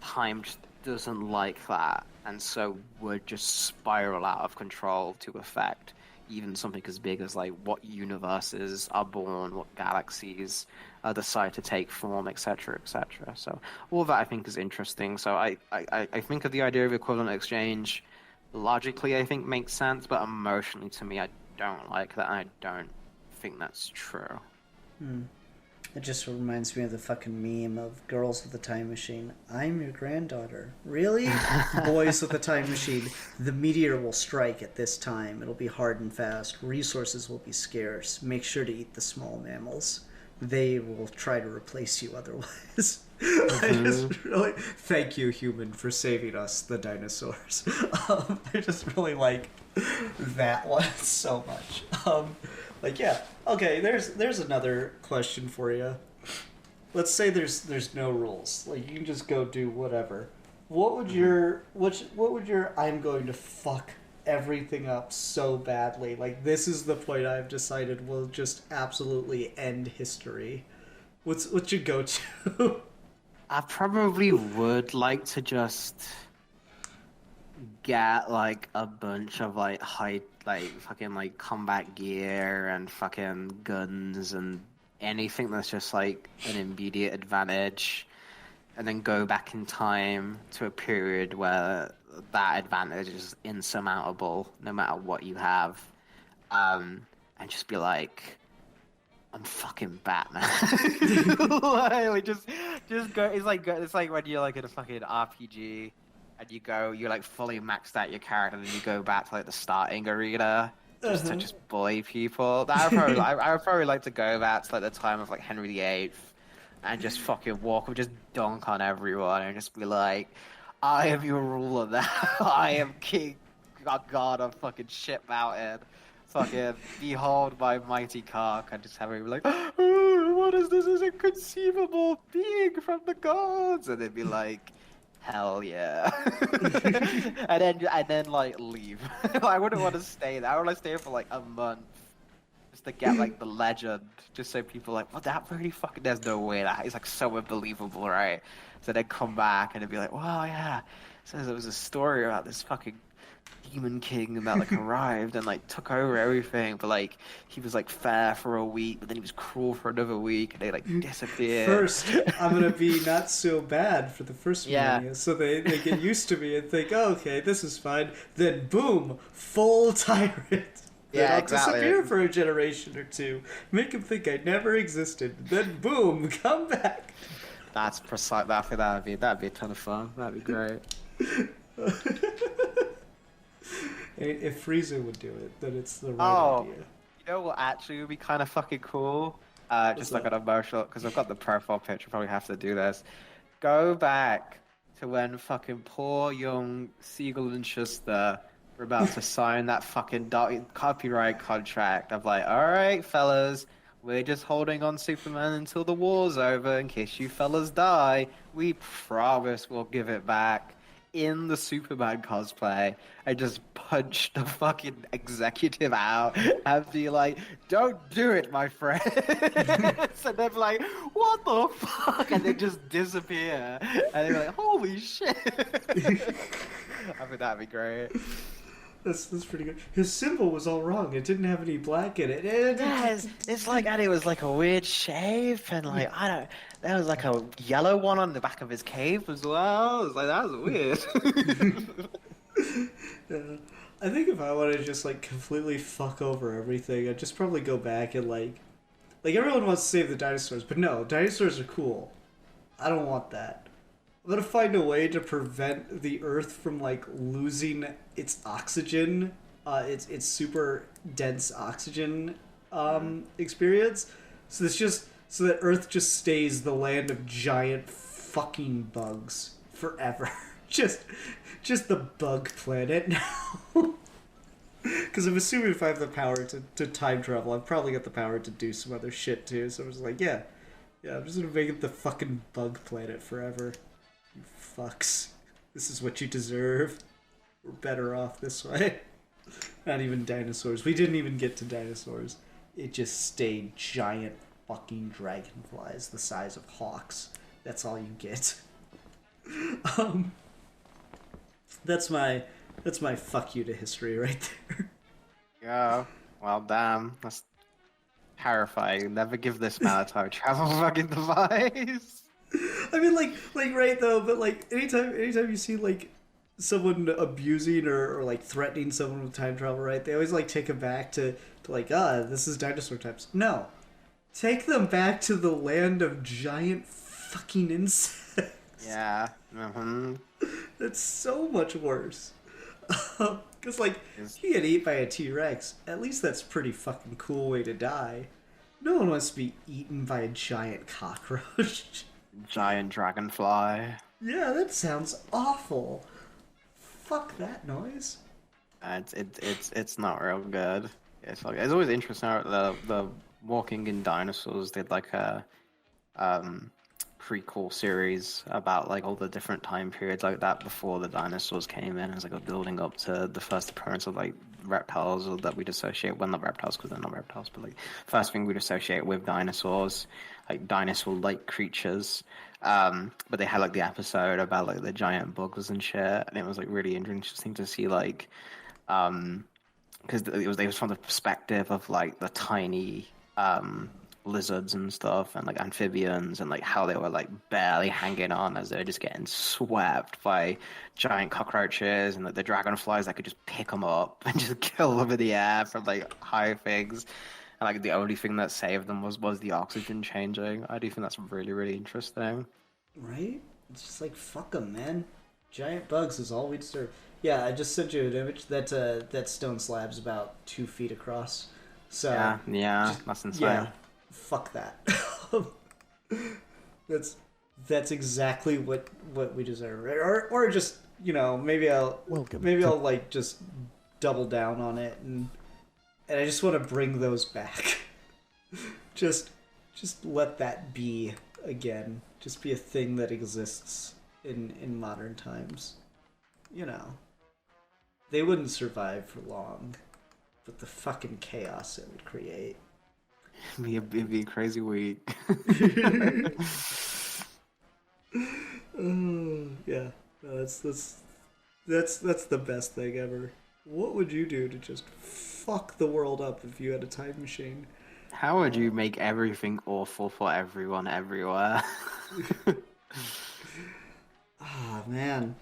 time just doesn't like that, and so would just spiral out of control to affect even something as big as like what universes are born, what galaxies decide to take form, etc., etc. So all that I think is interesting. So I think of the idea of equivalent exchange logically I think makes sense, but emotionally to me I don't like that. And I don't think that's true. It just reminds me of the fucking meme of girls with a time machine. I'm your granddaughter. Really? Boys with a time machine. The meteor will strike at this time. It'll be hard and fast. Resources will be scarce. Make sure to eat the small mammals. They will try to replace you otherwise. I just really thank you, human, for saving us, the dinosaurs. I just really like that one so much. Like, yeah, okay. There's another question for you. Let's say there's no rules. Like, you can just go do whatever. What would your I'm going to fuck everything up so badly? Like, this is the point I've decided will just absolutely end history. What's your go-to? I probably would like to just get like a bunch of like fucking like combat gear and fucking guns and anything that's just like an immediate advantage, and then go back in time to a period where that advantage is insurmountable no matter what you have, and just be like, I'm fucking Batman. Like, just go. It's like when you're like in a fucking RPG, and you're like fully maxed out your character, and then you go back to like the starting arena just to just bully people. I would probably like to go back to like the time of like Henry VIII, and just fucking walk, or just dunk on everyone, and just be like, I am your ruler now. I am king, god of fucking shit mountain. Fucking behold my mighty cock, and just have him be like, oh, what is this? Is inconceivable being from the gods? And they'd be like, hell yeah. and then like leave. I wouldn't want to stay there. I would like stay for like a month just to get like the legend, just so people are like, well, that really fucking, there's no way that is like so unbelievable, right? So they'd come back and they'd be like, wow, yeah. So there was a story about this fucking demon king that like arrived and like took over everything, but like he was like fair for a week, but then he was cruel for another week, and they like disappeared. First, I'm gonna be not so bad for the first millennia, so they get used to me and think, oh, okay, this is fine. Then boom, full tyrant. Then I'll disappear for a generation or two, make him think I never existed. Then boom, come back. That's precise. I think that'd be a ton of fun. That'd be great. If Frieza would do it, then it's the right idea. You know what actually would be kind of fucking cool? Just like an emotional, because I've got the profile picture, probably have to do this. Go back to when fucking poor young Siegel and Schuster were about to sign that fucking copyright contract of like, alright fellas, we're just holding on Superman until the war's over in case you fellas die. We promise we'll give it back. In the Superman cosplay, I just punch the fucking executive out and be like, don't do it, my friend. So they're like, what the fuck? And they just disappear. And they're like, holy shit. I think that'd be great. That's pretty good. His symbol was all wrong. It didn't have any black in it. It's like, and it was like a weird shape, and like, there was like a yellow one on the back of his cape as well. I was like, that was weird. I think if I want to just like completely fuck over everything, I'd just probably go back and like everyone wants to save the dinosaurs, but no, dinosaurs are cool. I don't want that. I'm gonna find a way to prevent the Earth from like losing its oxygen, its super dense oxygen experience. So that Earth just stays the land of giant fucking bugs forever. just the bug planet now. Because I'm assuming if I have the power to time travel, I've probably got the power to do some other shit too. So I was like, yeah, I'm just gonna make it the fucking bug planet forever. You fucks. This is what you deserve. We're better off this way. Not even dinosaurs. We didn't even get to dinosaurs. It just stayed giant fucking dragonflies the size of hawks. That's all you get. That's my fuck you to history right there. Yeah. Well, damn, that's terrifying. Never give this man a time travel fucking device. I mean, like right though, but like anytime you see like someone abusing or like threatening someone with time travel, right? They always like take it back to like, this is dinosaur times. No, take them back to the land of giant fucking insects. Yeah. Mm-hmm. That's so much worse. Because like Is he get eaten by a T-Rex. At least that's a pretty fucking cool way to die. No one wants to be eaten by a giant cockroach. giant dragonfly. Yeah, that sounds awful. Fuck that noise. It's not real good. It's always interesting how the Walking in Dinosaurs did like a prequel series about like all the different time periods like that before the dinosaurs came in. It's like a building up to the first appearance of like reptiles or that we'd associate, well, not reptiles because they're not reptiles, but like first thing we'd associate with dinosaurs, like dinosaur-like creatures. But they had like the episode about like the giant bugs and shit, and it was like really interesting to see like because it was from the perspective of like the tiny lizards and stuff and like amphibians and like how they were like barely hanging on as they're just getting swept by giant cockroaches and like the dragonflies that could just pick them up and just kill them in the air from like high things, and like the only thing that saved them was the oxygen changing. I do think that's really interesting. Right? It's just like, fuck them, man. Giant bugs is all we'd serve. Yeah, I just sent you an image. That stone slab's about 2 feet across. So Yeah, that's insane. yeah, fuck that. that's exactly what we deserve. Or just, maybe I'll like just double down on it and I just want to bring those back. just let that be again. Just be a thing that exists in modern times. They wouldn't survive for long, but the fucking chaos it would create. It'd be a crazy week. Yeah, no, that's the best thing ever. What would you do to just fuck the world up if you had a time machine? How would you make everything awful for everyone everywhere? Ah, man.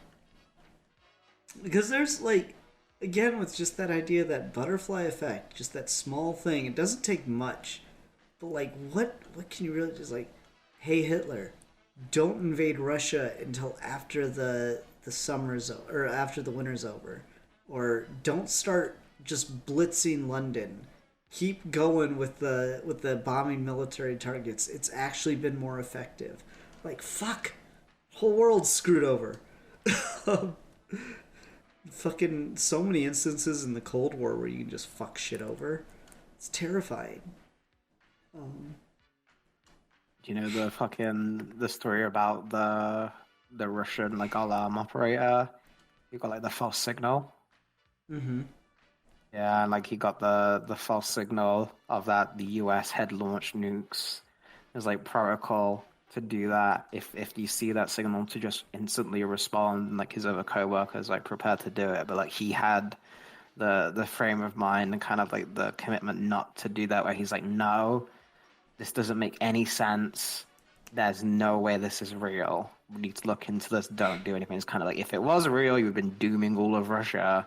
Because there's like, again, with just that idea, that butterfly effect, just that small thing. It doesn't take much, but like, what can you really just like? Hey Hitler, don't invade Russia until after the summer's or after the winter's over, or don't start just blitzing London. Keep going with the bombing military targets. It's actually been more effective. Like, fuck, whole world's screwed over. Fucking so many instances in the Cold War where you can just fuck shit over. It's terrifying. You know the story about the Russian like alarm operator? He got like the false signal. Mm-hmm. Yeah, and like he got the false signal of that the US had launched nukes. There's like protocol to do that if you see that signal to just instantly respond, and like his other coworkers like prepared to do it, but like he had the frame of mind and kind of like the commitment not to do that, where he's like, no, this doesn't make any sense. There's no way this is real. We need to look into this. Don't do anything. It's kind of like, if it was real, you've been dooming all of Russia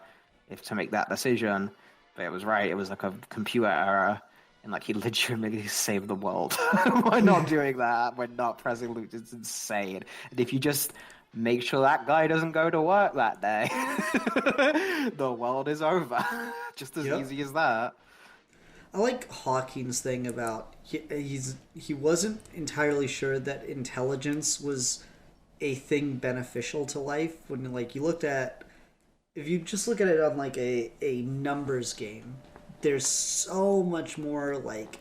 to make that decision. But it was right. It was like a computer error. And like he legitimately saved the world. We're not doing that. We're not pressing loot. It's insane. And if you just make sure that guy doesn't go to work that day, the world is over. Just as easy as that. I like Hawking's thing about he wasn't entirely sure that intelligence was a thing beneficial to life. When like you looked at, if you just look at it on like a numbers game, there's so much more like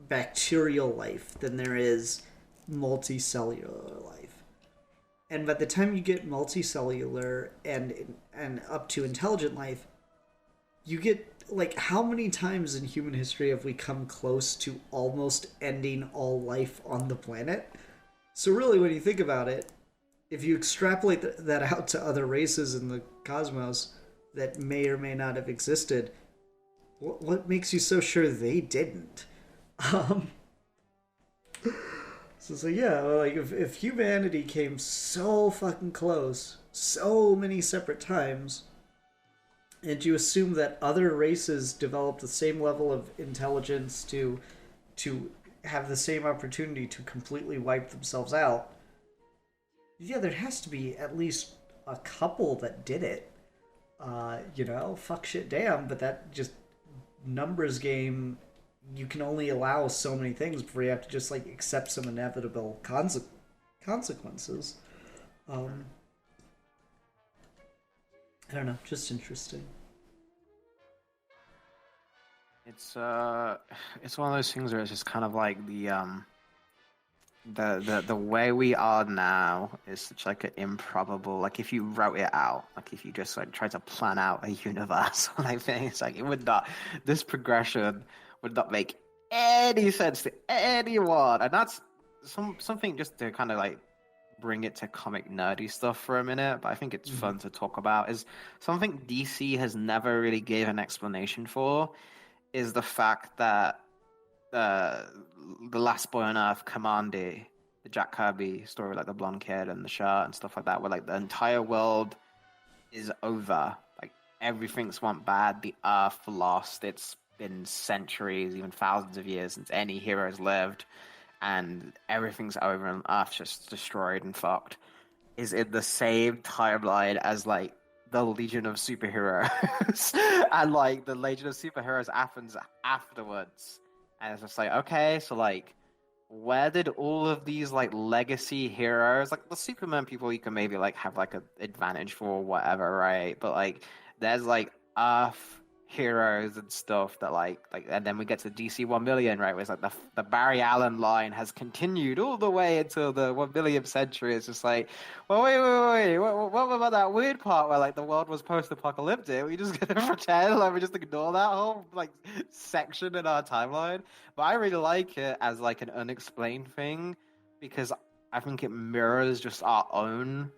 bacterial life than there is multicellular life. And by the time you get multicellular and up to intelligent life, you get like, how many times in human history have we come close to almost ending all life on the planet? So really, when you think about it, if you extrapolate that out to other races in the cosmos that may or may not have existed, What makes you so sure they didn't? Um, so yeah, like if humanity came so fucking close, so many separate times, and you assume that other races developed the same level of intelligence to have the same opportunity to completely wipe themselves out, yeah, there has to be at least a couple that did it. Fuck shit damn, but that just numbers game. You can only allow so many things before you have to just like accept some inevitable consequences. Um, I don't know, just interesting. It's one of those things where it's just kind of like the way we are now is such like an improbable, like if you wrote it out, like if you just like try to plan out a universe or like thing, it's like it would not, this progression would not make any sense to anyone. And that's something just to kind of like bring it to comic nerdy stuff for a minute, but I think it's fun to talk about, is something DC has never really gave an explanation for, is the fact that uh, the Last Boy on Earth, Commandy, the Jack Kirby story, like the blonde kid and the shirt and stuff like that, where like the entire world is over, like everything's went bad, the Earth lost. It's been centuries, even thousands of years since any heroes lived, and everything's over and Earth's just destroyed and fucked. Is in the same timeline as like the Legion of Superheroes, and like the Legion of Superheroes happens afterwards. And it's just like, okay, so like, where did all of these like legacy heroes, like the Superman people, you can maybe like have like an advantage for whatever, right? But like, there's like Earth heroes and stuff that like, and then we get to DC 1 million, right? Where it's like the Barry Allen line has continued all the way until the 1 millionth century. It's just like, well, wait. What about that weird part where like the world was post-apocalyptic? We just gonna pretend like we just ignore that whole like section in our timeline. But I really like it as like an unexplained thing because I think it mirrors just our own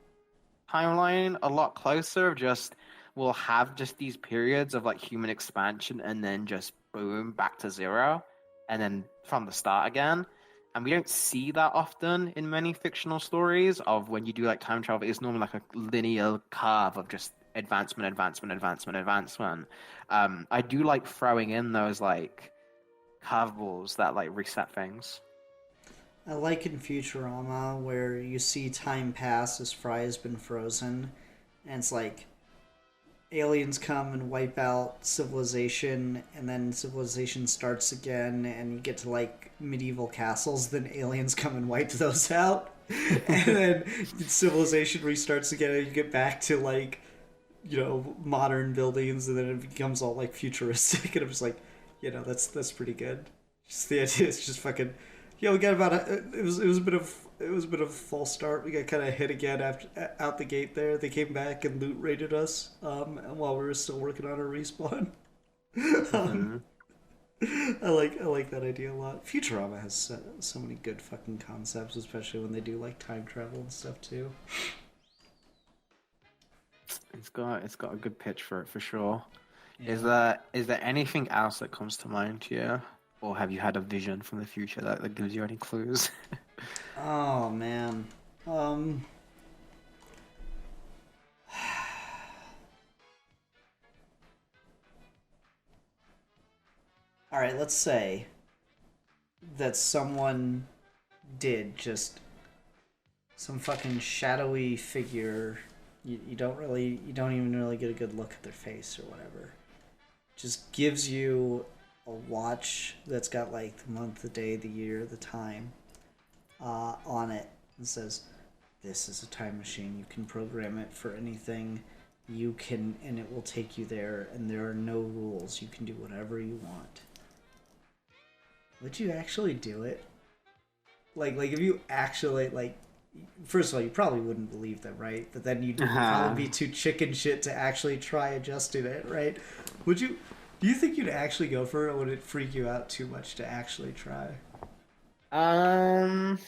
timeline a lot closer. Of just we'll have just these periods of like human expansion and then just boom back to zero, and then from the start again. And we don't see that often in many fictional stories of when you do like time travel. It's normally like a linear curve of just advancement. I do like throwing in those like curveballs that like reset things. I like in Futurama where you see time pass as Fry has been frozen, and it's like aliens come and wipe out civilization, and then civilization starts again, and you get to like medieval castles, then aliens come and wipe those out, and then civilization restarts again, and you get back to like, modern buildings, and then it becomes all like futuristic, and I'm just like, that's pretty good. Just the idea is just fucking, we got about it was a bit of a false start. We got kind of hit again after out the gate. There, they came back and loot raided us. While we were still working on our respawn. um, I like that idea a lot. Futurama has so many good fucking concepts, especially when they do like time travel and stuff too. It's got a good pitch for it for sure. Yeah. Is there anything else that comes to mind to you? Or have you had a vision from the future that gives you any clues? Oh man. All right, let's say that someone did just some fucking shadowy figure. You don't even really get a good look at their face or whatever. Just gives you a watch that's got like the month, the day, the year, the time on it, and says, "This is a time machine. You can program it for anything you can, and it will take you there. And there are no rules. You can do whatever you want." Would you actually do it? Like if you actually like. First of all, you probably wouldn't believe them, right? But then you'd probably be too chicken shit to actually try adjusting it, right? Would you? Do you think you'd actually go for it, or would it freak you out too much to actually try? I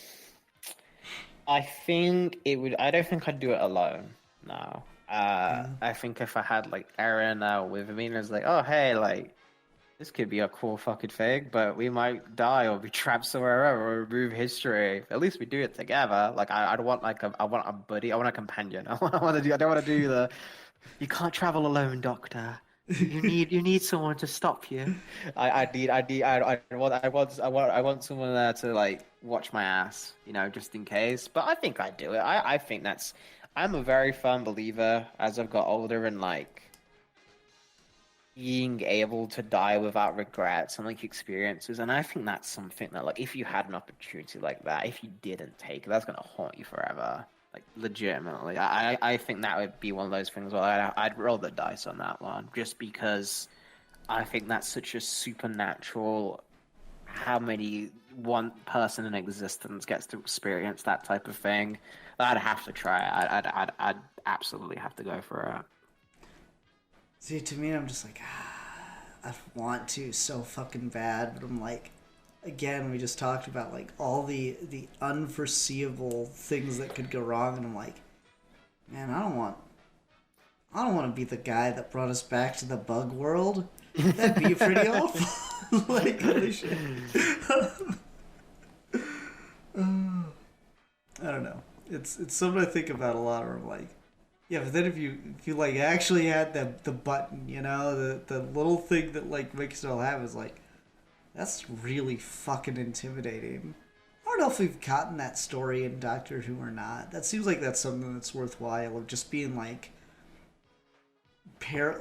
think it would. I don't think I'd do it alone. No. Yeah. I think if I had like Aaron with me, and it's like, oh hey, like this could be a cool fucking thing, but we might die or be trapped somewhere else or remove history. At least we do it together. Like I don't want like I want a buddy. I want a companion. I don't want to do the. You can't travel alone, Doctor. You need someone to stop you. I want someone there to like watch my ass, just in case. But I think I'd do it. I think I'm a very firm believer as I've got older and like being able to die without regrets and like experiences. And I think that's something that like if you had an opportunity like that, if you didn't take it, that's gonna haunt you forever. Like legitimately, I think that would be one of those things where I'd roll the dice on that one, just because I think that's such a supernatural. How many one person in existence gets to experience that type of thing? I'd have to try it. I'd absolutely have to go for it. See, to me, I'm just like, I want to so fucking bad, but I'm like, again, we just talked about like all the unforeseeable things that could go wrong, and I'm like, man, I don't want to be the guy that brought us back to the bug world. That'd be pretty awful. Like, holy shit. I don't know. It's something I think about a lot. Where I'm like, yeah, but then if you like actually had the button, the little thing that like makes it all happen is like, that's really fucking intimidating. I don't know if we've gotten that story in Doctor Who or not. That seems like that's something that's worthwhile, of just being like,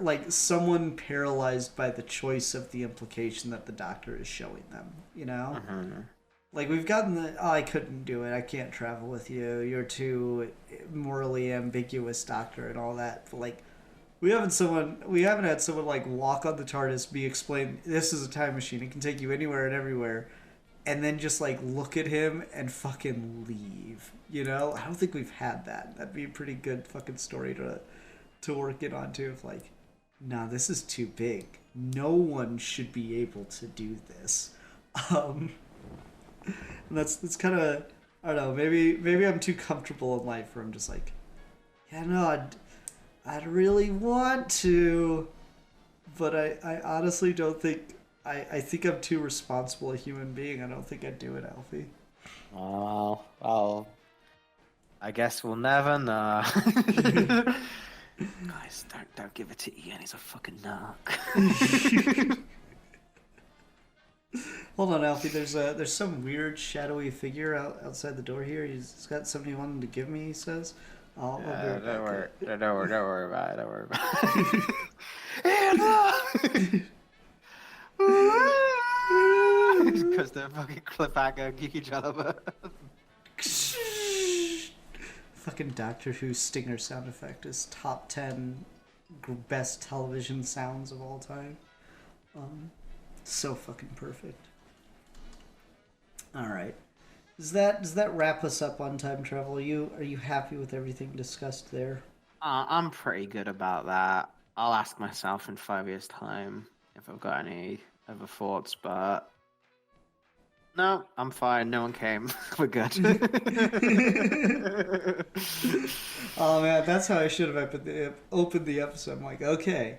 like someone paralyzed by the choice of the implication that the Doctor is showing them. Mm-hmm. Like we've gotten I couldn't do it. I can't travel with you. You're too morally ambiguous, Doctor, and all that. But like, we haven't had someone like walk on the TARDIS, be explained this is a time machine. It can take you anywhere and everywhere, and then just like look at him and fucking leave. I don't think we've had that. That'd be a pretty good fucking story to work it onto. If like, nah, this is too big. No one should be able to do this. And that's kind of, I don't know. Maybe I'm too comfortable in life where I'm just like, yeah, no, I'd really want to, but I honestly don't think. I think I'm too responsible a human being. I don't think I'd do it, Alfie. Oh, well, I guess we'll never know. Guys, don't give it to Ian. He's a fucking narc. Hold on, Alfie. There's some weird shadowy figure outside the door here. He's got something he wanted to give me. He says. Don't worry about it. Don't worry about it. Because the fucking cliffhanger, Geeky gentleman. Fucking Doctor Who stinger sound effect is top 10 best television sounds of all time. So fucking perfect. All right. Does that wrap us up on time travel? Are you happy with everything discussed there? I'm pretty good about that. I'll ask myself in 5 years' time if I've got any other thoughts, but no, I'm fine. No one came. We're good. Oh man, that's how I should have opened the episode. I'm like, okay,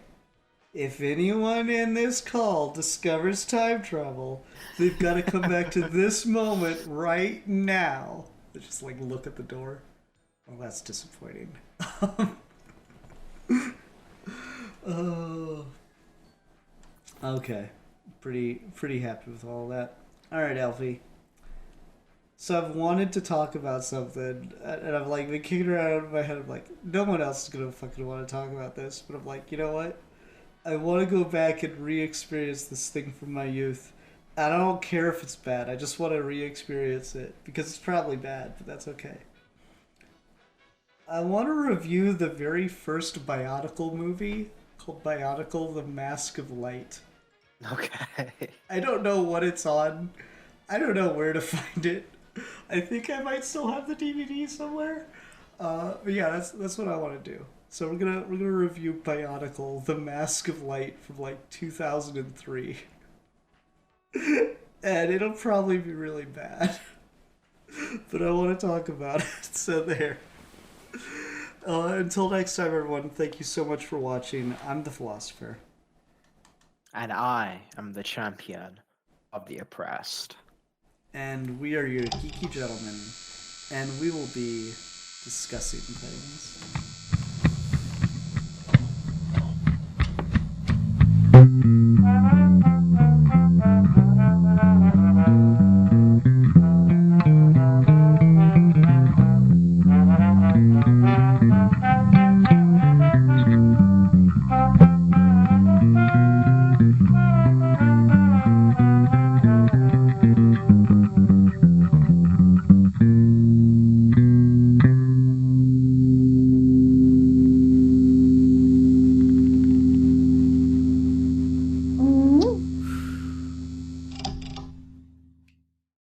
if anyone in this call discovers time travel, they've got to come back to this moment right now. They just like look at the door. Well, that's disappointing. Oh. Okay. Pretty happy with all that. All right, Alfie. So I've wanted to talk about something, and I've like been kicking around in my head. I'm like, no one else is gonna fucking want to talk about this. But I'm like, you know what? I want to go back and re-experience this thing from my youth. And I don't care if it's bad. I just want to re-experience it because it's probably bad, but that's okay. I want to review the very first Bionicle movie called Bionicle: The Mask of Light. Okay. I don't know what it's on. I don't know where to find it. I think I might still have the DVD somewhere. But yeah, that's what I want to do. So we're gonna review Bionicle: The Mask of Light from like 2003, and it'll probably be really bad. But I want to talk about it. So there. Until next time, everyone. Thank you so much for watching. I'm the Philosopher. And I am the champion of the oppressed. And we are your geeky gentlemen, and we will be discussing things.